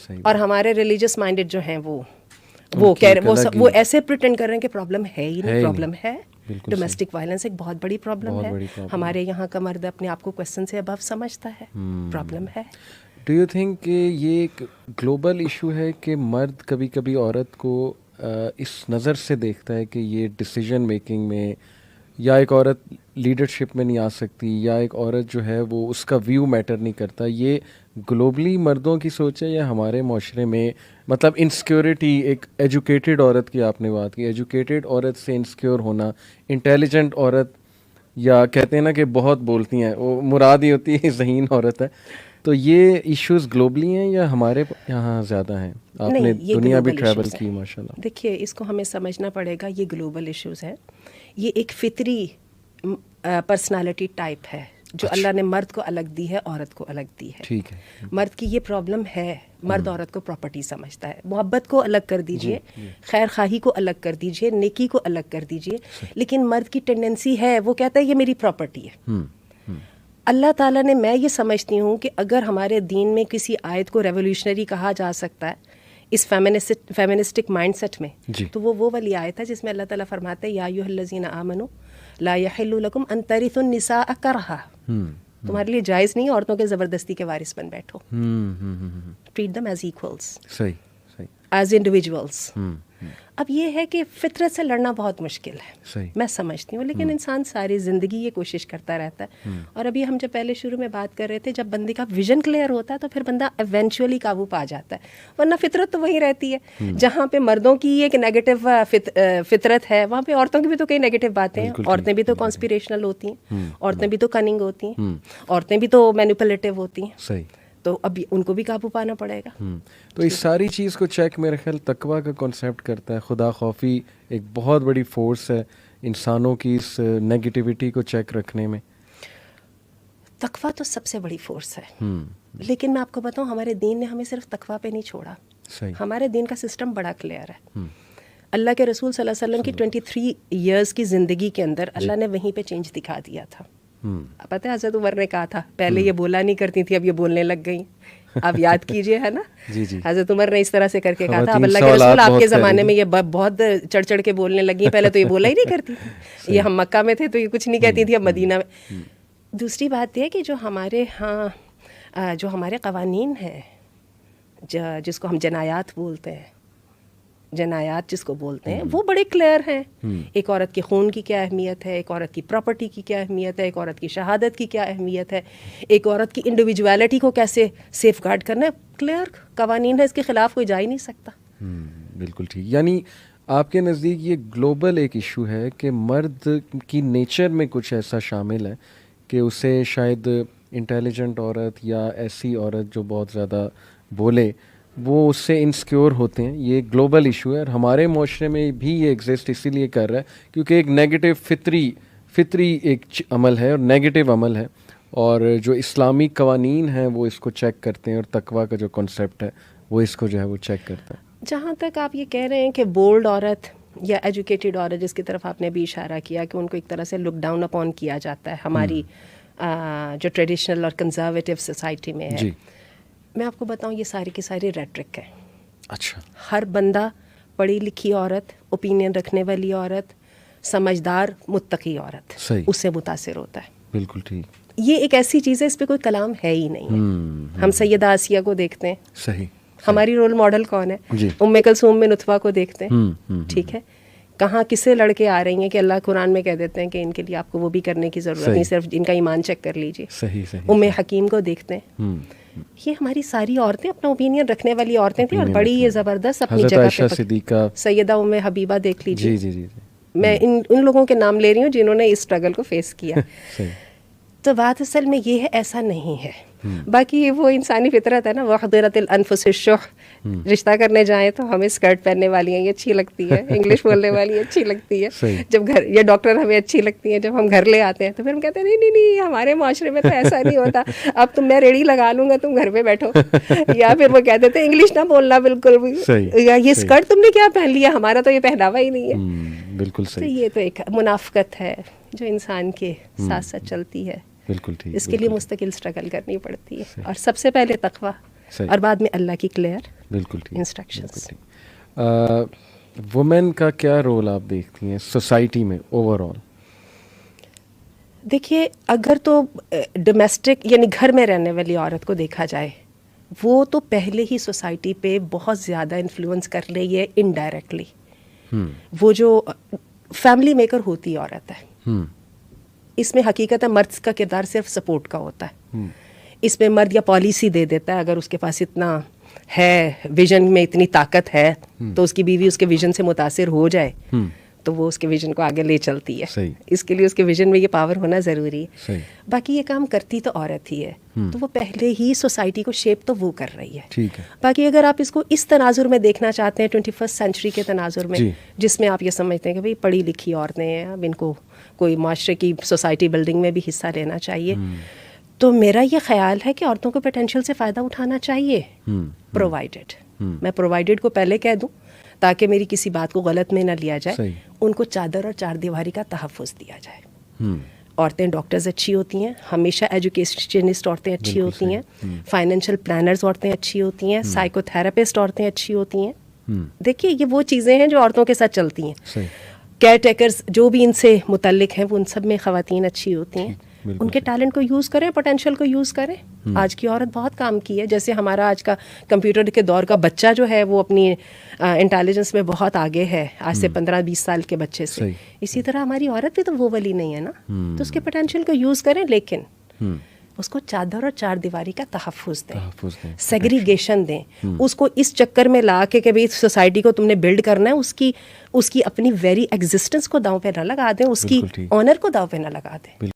اور ہمارے religious minded جو ہیں وہ کہہ رہے وہ ایسے پریٹینڈ کر رہے ہیں کہ پرابلم ہے ہی نہیں. پرابلم ہے, ڈومیسٹک وائلنس ایک بہت بڑی پرابلم ہے. ہمارے یہاں کا مرد اپنے آپ کو کویسچن سے ابو سمجھتا ہے, پرابلم ہے. ڈو یو تھنک کہ یہ ایک گلوبل ایشو ہے کہ مرد کبھی کبھی عورت کو اس نظر سے دیکھتا ہے کہ یہ ڈیسیجن میکنگ میں, یا ایک عورت لیڈرشپ میں نہیں آ سکتی, یا ایک عورت جو ہے وہ اس کا ویو میٹر نہیں کرتا؟ یہ گلوبلی مردوں کی سوچ ہے یا ہمارے معاشرے میں مطلب انسیکیورٹی؟ ایک ایجوکیٹڈ عورت کی آپ نے بات کی, ایجوکیٹڈ عورت سے انسیکیور ہونا, انٹیلیجنٹ عورت, یا کہتے ہیں نا کہ بہت بولتی ہیں, وہ مراد ہی ہوتی ہے ذہین عورت ہے. تو یہ ایشوز گلوبلی ہیں یا ہمارے یہاں زیادہ ہیں؟ آپ نے دنیا بھی ٹریول کی ماشاءاللہ. دیکھیے اس کو ہمیں سمجھنا پڑے گا, یہ گلوبل ایشوز ہیں. یہ ایک فطری پرسنالٹی ٹائپ ہے جو اللہ نے مرد کو الگ دی ہے, عورت کو الگ دی ہے. ٹھیک ہے, مرد کی یہ پرابلم ہے, مرد عورت کو پراپرٹی سمجھتا ہے. محبت کو الگ کر دیجئے, خیر خواہی کو الگ کر دیجئے, نیکی کو الگ کر دیجئے, لیکن مرد کی ٹینڈنسی ہے وہ کہتا ہے یہ میری پراپرٹی ہے. اللہ تعالیٰ نے, میں یہ سمجھتی ہوں کہ اگر ہمارے دین میں کسی آیت کو ریولیوشنری کہا جا سکتا ہے اس فیمنسٹک مائنڈ سیٹ میں, تو وہ والی آیت ہے جس میں اللہ تعالیٰ فرماتا ہے یا ایھا الذین آمنوا لا یحل لکم ان ترثوا النساء کرہا. تمہارے لیے جائز نہیں عورتوں کے زبردستی کے وارث بن بیٹھو. Treat them as equals, as individuals. اب یہ ہے کہ فطرت سے لڑنا بہت مشکل ہے, میں سمجھتی ہوں, لیکن انسان ساری زندگی یہ کوشش کرتا رہتا ہے. اور ابھی ہم جب پہلے شروع میں بات کر رہے تھے, جب بندے کا ویژن کلیئر ہوتا ہے تو پھر بندہ ایونچولی قابو پا جاتا ہے, ورنہ فطرت تو وہی رہتی ہے. جہاں پہ مردوں کی ایک نیگیٹو فطرت ہے, وہاں پہ عورتوں کی بھی تو کئی نیگیٹو باتیں ہیں. عورتیں بھی تو کانسپیریشنل ہوتی ہیں, عورتیں بھی تو کننگ ہوتی ہیں, عورتیں بھی تو مینیپولیٹو ہوتی ہیں. تو اب ان کو بھی قابو پانا پڑے گا. تو اس ساری چیز کو چیک میرے خیال تقویٰ کا کنسیپٹ کرتا ہے. خدا خوفی ایک بہت بڑی فورس ہے انسانوں کی اس نیگیٹیوٹی کو چیک رکھنے میں. تقویٰ تو سب سے بڑی فورس ہے, لیکن میں آپ کو بتاؤں ہمارے دین نے ہمیں صرف تقویٰ پہ نہیں چھوڑا. ہمارے دین کا سسٹم بڑا کلیئر ہے. اللہ کے رسول صلی اللہ علیہ وسلم کی 23 ایئرس کی زندگی کے اندر اللہ نے وہیں پہ چینج دکھا دیا تھا. پتہ ہے حضرت عمر نے کہا تھا پہلے یہ بولا نہیں کرتی تھی, اب یہ بولنے لگ گئی. آپ یاد کیجئے, ہے نا, حضرت عمر نے اس طرح سے کر کے کہا تھا اب اللہ کے رسول آپ کے زمانے میں یہ بہت چڑھ چڑھ کے بولنے لگی, پہلے تو یہ بولا ہی نہیں کرتی تھی, یہ ہم مکہ میں تھے تو یہ کچھ نہیں کہتی تھی, اب مدینہ میں. دوسری بات یہ کہ جو ہمارے ہاں جو ہمارے قوانین ہیں, جس کو ہم جنایات بولتے ہیں, جنایات جس کو بولتے ہیں, وہ بڑے کلیئر ہیں. ایک عورت کے خون کی کیا اہمیت ہے, ایک عورت کی پراپرٹی کی کیا اہمیت ہے, ایک عورت کی شہادت کی کیا اہمیت ہے, ایک عورت کی انڈیویجویلٹی کو کیسے سیف گارڈ کرنا ہے. کلیئر قوانین ہے, اس کے خلاف کوئی جا ہی نہیں سکتا. بالکل ٹھیک. یعنی آپ کے نزدیک یہ گلوبل ایک ایشو ہے کہ مرد کی نیچر میں کچھ ایسا شامل ہے کہ اسے شاید انٹیلیجنٹ عورت یا ایسی عورت جو بہت زیادہ بولے وہ اس سے انسیکیور ہوتے ہیں. یہ گلوبل ایشو ہے, اور ہمارے معاشرے میں بھی یہ ایگزسٹ اسی لیے کر رہا ہے کیونکہ ایک نیگیٹو فطری ایک عمل ہے اور نیگیٹو عمل ہے, اور جو اسلامی قوانین ہیں وہ اس کو چیک کرتے ہیں, اور تقویٰ کا جو کنسیپٹ ہے وہ اس کو جو ہے وہ چیک کرتا ہے. جہاں تک آپ یہ کہہ رہے ہیں کہ بولڈ عورت یا ایجوکیٹڈ عورت, جس کی طرف آپ نے بھی اشارہ کیا کہ ان کو ایک طرح سے لک ڈاؤن اپون کیا جاتا ہے ہماری جو ٹریڈیشنل اور کنزرویٹو سوسائٹی میں ہے, میں آپ کو بتاؤں یہ ساری کی ساری ریٹرک ہے. اچھا, ہر بندہ پڑھی لکھی عورت, اوپینین رکھنے والی عورت, سمجھدار متقی عورت اس سے متاثر ہوتا ہے. بالکل ٹھیک. یہ ایک ایسی چیز ہے اس پہ کوئی کلام ہے ہی نہیں. ہم سیدہ آسیہ کو دیکھتے ہیں, صحیح, ہماری رول ماڈل کون ہے؟ ام کلثوم بنت عتبہ کو دیکھتے ہیں. ٹھیک ہے, کہاں کسے لڑکے آ رہی ہیں کہ اللہ قرآن میں کہہ دیتے ہیں کہ ان کے لیے آپ کو وہ بھی کرنے کی ضرورت نہیں, صرف ان کا ایمان چیک کر لیجیے. ام حکیم کو دیکھتے ہیں. یہ ہماری ساری عورتیں اپنا اوپینین رکھنے والی عورتیں تھیں, اور بڑی یہ زبردست اپنی جگہ پہ. سیدہ ام حبیبہ دیکھ لیجیے. میں ان لوگوں کے نام لے رہی ہوں جنہوں نے اس اسٹرگل کو فیس کیا. تو بات اصل میں یہ ہے, ایسا نہیں ہے. باقی وہ انسانی فطرت ہے نا, وحضرت الانفس الشح, رشتہ کرنے جائیں تو ہمیں اسکرٹ پہننے والی ہیں یہ اچھی لگتی ہے, انگلش بولنے والی اچھی لگتی ہے, جب گھر یہ ڈاکٹر ہمیں اچھی لگتی ہیں, جب ہم گھر لے آتے ہیں تو پھر ہم کہتے ہیں نہیں ہمارے معاشرے میں تو ایسا نہیں ہوتا, اب میں ریڑھی لگا لوں گا, تم گھر پہ بیٹھو. یا پھر وہ کہہ دیتے ہیں انگلش نہ بولنا بالکل بھی, یا یہ اسکرٹ تم نے کیا پہن لیا, ہمارا تو یہ پہناوا ہی نہیں ہے. بالکل صحیح. تو یہ تو ایک منافقت ہے جو انسان کے ساتھ ساتھ چلتی ہے. بالکل ٹھیک. اس کے لیے مستقل اسٹرگل کرنی پڑتی ہے, اور سب سے پہلے تقویٰ, اور بعد میں اللہ کی کلیئر بالکل ٹھیک. انسٹرکشنز. وومن کا کیا رول آپ دیکھتی ہیں سوسائٹی میں اوور آل؟ دیکھیے اگر تو ڈومیسٹک یعنی گھر میں رہنے والی عورت کو دیکھا جائے, وہ تو پہلے ہی سوسائٹی پہ بہت زیادہ انفلوئنس کر رہی ہے انڈائریکٹلی. وہ جو فیملی میکر ہوتی عورت ہے, اس میں حقیقت ہے مرد کا کردار صرف سپورٹ کا ہوتا ہے. اس میں مرد یا پالیسی دے دیتا ہے, اگر اس کے پاس اتنا ہے, ویژن میں اتنی طاقت ہے, تو اس کی بیوی اس کے ویژن سے متاثر ہو جائے تو وہ اس کے ویژن کو آگے لے چلتی ہے. اس کے لیے اس کے ویژن میں یہ پاور ہونا ضروری ہے. باقی یہ کام کرتی تو عورت ہی ہے, تو وہ پہلے ہی سوسائٹی کو شیپ تو وہ کر رہی ہے. باقی اگر آپ اس کو اس تناظر میں دیکھنا چاہتے ہیں 21 سینچری کے تناظر میں, جس میں آپ یہ سمجھتے ہیں کہ بھئی پڑھی لکھی عورتیں ہیں, اب ان کو کوئی معاشرے کی سوسائٹی بلڈنگ میں بھی حصہ لینا چاہیے, تو میرا یہ خیال ہے کہ عورتوں کو پوٹینشیل سے فائدہ اٹھانا چاہیے, پرووائڈیڈ. میں پرووائڈیڈ کو پہلے کہہ دوں تاکہ میری کسی بات کو غلط میں نہ لیا جائے. ان کو چادر اور چار دیواری کا تحفظ دیا جائے. عورتیں ڈاکٹرز اچھی ہوتی ہیں, ہمیشہ ایجوکیشنسٹ عورتیں اچھی ہوتی ہیں, فائنینشیل پلانرز عورتیں اچھی ہوتی ہیں, سائیکو تھراپسٹ عورتیں اچھی ہوتی ہیں. دیکھیے یہ وہ چیزیں ہیں جو عورتوں کے ساتھ چلتی ہیں. کیئر ٹیکرز جو بھی ان سے متعلق ہیں وہ ان سب میں خواتین اچھی ہوتی ہیں. ان کے ٹیلنٹ کو یوز کریں, پوٹینشیل کو یوز کریں. آج کی عورت بہت کام کی ہے, جیسے ہمارا آج کا کمپیوٹر کے دور کا بچہ جو ہے وہ اپنی انٹیلیجنس میں بہت آگے ہے آج سے 15-20 سال کے بچے سے. اسی طرح ہماری عورت بھی تو وہ والی نہیں ہے نا, تو اس کے پوٹینشیل کو یوز کریں, لیکن اس کو چادر اور چار دیواری کا تحفظ دیں, سیگریگیشن دیں. اس کو اس چکر میں لا کے کہ بھئی سوسائٹی کو تم نے بلڈ کرنا ہے, اس کی اپنی ویری ایگزسٹنس کو داؤں پہ نہ لگا دیں, اس کی آنر کو داؤں پہ نہ لگا دیں.